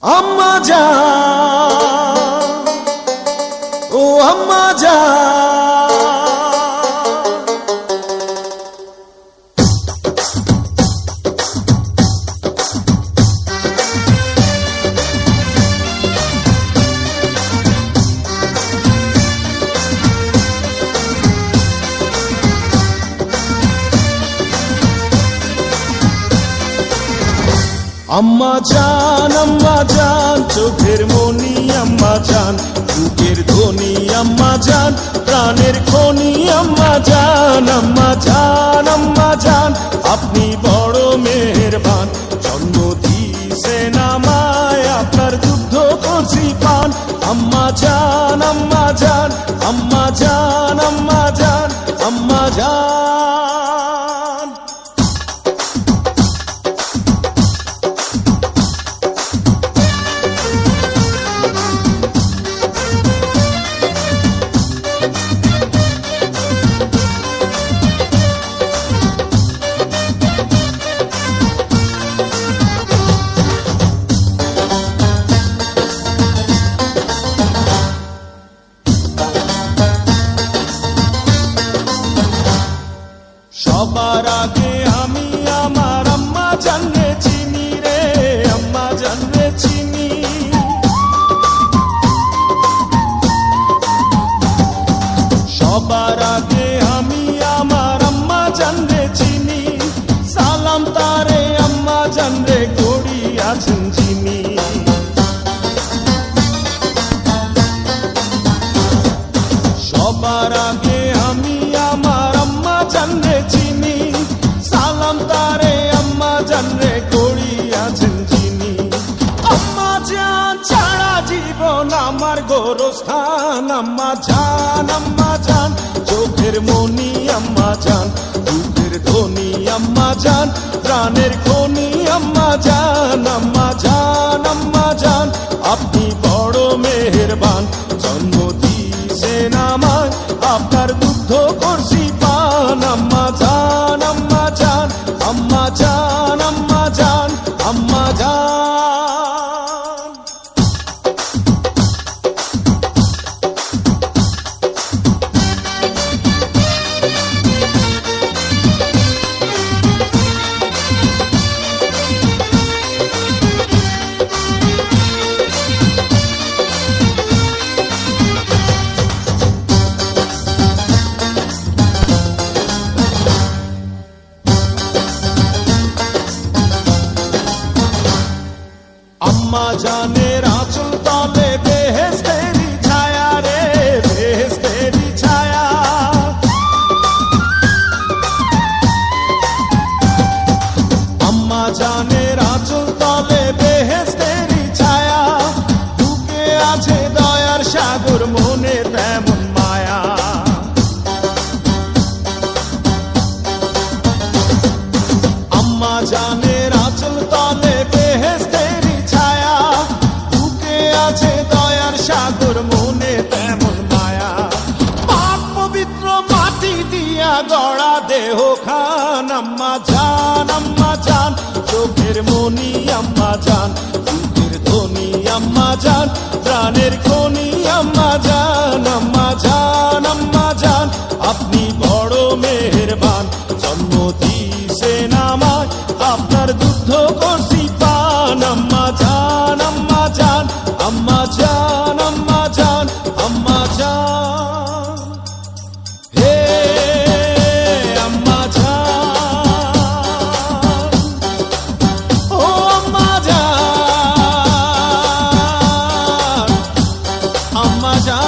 আম্মা জান, ও আম্মা জান, আম্মা জান, চোখের মনি আম্মা জান, বুকের ধ্বনি আম্মা জান, প্রাণের খনি আম্মা জান, আম্মা জান, আম্মা জান, আপনি বড় মেহেরবান, জন্ম দিয়েছেন আমায়, আপনার দুগ্ধ করছি পান, আম্মা জান, আম্মা জান, আম্মা জান, আম্মা জান, আম্মা জান। সবার আগে আমি আমার আম্মা জানরে চিনি রে, আম্মা জানরে চিনি, সবার আগে আমি আমার আম্মা জানরে চিনি, সালাম তারে আম্মা জানরে করি আছেন যিনি, সবার আগে আমি আমার আম্মা জানরে চিনি, সালাম তারে আম্মা জানরে করি আছেন যিনি, আম্মা জান ছাড়া জীবন আমার গোরস্থান, আম্মা জান, আম্মা জান, চোখের মনি আম্মা জান, বুকের ধ্বনি আম্মা জান, প্রাণের খনি আম্মা জান, আম্মা জান, আম্মা জান, আপনি বড় মেহেরবান, জন্ম দিয়েছেন আমায়, আপনার দুগ্ধ করছি পান, আম্মা জান, আম্মা জান, আম্মা জান, আম্মা জান, আম্মা জান। আম্মা জানের আঁচল তলে বেহেশতেরি ছায়া রে, বেহেশতেরি ছায়া, আম্মা জানের আঁচল তলে বেহেশতেরি ছায়া, বুকে আছে দয়ার সাগর, মনে তেমন মায়া, আম্মা জানের আঁচল তলে বেহেশতেরি ছায়া, বুকে আছে দয়ার সাগর, মনে তেমন মায়া, পাক পবিত্র মাটি দিয়া গড়া দেহ খান, আম্মা জান, আম্মা জান, চোখের মনি আম্মা জান, বুকের ধ্বনি আম্মা জান, প্রাণের খনি আম্মা জান, আম্মা জান, আম্মা জান, আপনি বড় মেহেরবান, জন্ম দিয়েছেন আমায়, আপনার দুগ্ধ করছি পান, আম্মা জান, আম্মা জান, আম্মা জান, আম্মা জান, আম্মা জান, হে আম্মা জান, ও আম্মা জান, আম্মা জান।